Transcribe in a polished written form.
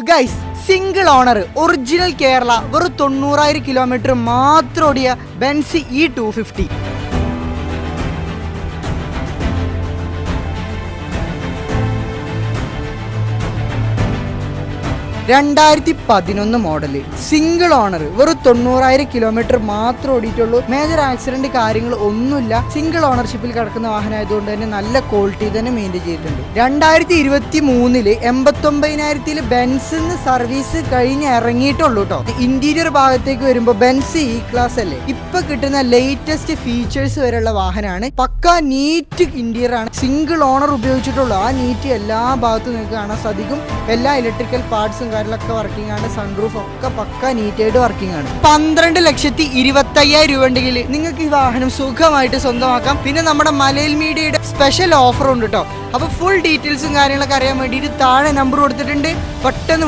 Guys, single owner original Kerala വെറും 90,000 kilometre മാത്രം ഓടിയ Benz E250. 2011 model, single owner, വെറും 90,000 കിലോമീറ്റർ മാത്രം ഓടിയിട്ടുള്ളൂ. മേജർ ആക്സിഡന്റ് കാര്യങ്ങൾ ഒന്നുമില്ല. സിംഗിൾ ഓണർഷിപ്പിൽ കിടക്കുന്ന വാഹനമായതുകൊണ്ട് തന്നെ നല്ല ക്വാളിറ്റി തന്നെ മെയിൻറ്റെയിൻ ചെയ്തിട്ടുണ്ട്. 2023 89,000 ബെൻസിന്ന് സർവീസ് കഴിഞ്ഞ് ഇറങ്ങിയിട്ടുള്ളൂ കേട്ടോ. ഇന്റീരിയർ ഭാഗത്തേക്ക് വരുമ്പോൾ ബെൻസ് ഇ ക്ലാസ് അല്ലേ, ഇപ്പൊ കിട്ടുന്ന ലേറ്റസ്റ്റ് ഫീച്ചേഴ്സ് വരെയുള്ള വാഹനമാണ്. പക്ക നീറ്റ് ഇന്റീരിയർ ആണ്. സിംഗിൾ ഓണർ ഉപയോഗിച്ചിട്ടുള്ളൂ. ആ നീറ്റ് എല്ലാ ഭാഗത്തും നിങ്ങൾക്ക് കാണാൻ സാധിക്കും. എല്ലാ ഇലക്ട്രിക്കൽ പാർട്സും കാര്യങ്ങളൊക്കെ വർക്കിംഗ് ആണ്. സൺറൂഫ് ഒക്കെ പക്ക നീറ്റായിട്ട് വർക്കിംഗ് ആണ്. 12,25,000 രൂപ ഉണ്ടെങ്കിൽ നിങ്ങൾക്ക് ഈ വാഹനം സുഖമായിട്ട് സ്വന്തമാക്കാം. പിന്നെ നമ്മുടെ മലയിൽ മീഡിയയുടെ സ്പെഷ്യൽ ഓഫർ ഉണ്ട് കേട്ടോ. അപ്പോൾ ഫുൾ ഡീറ്റെയിൽസും കാര്യങ്ങളൊക്കെ അറിയാൻ വേണ്ടിയിട്ട് താഴെ നമ്പർ കൊടുത്തിട്ടുണ്ട്. പെട്ടെന്ന്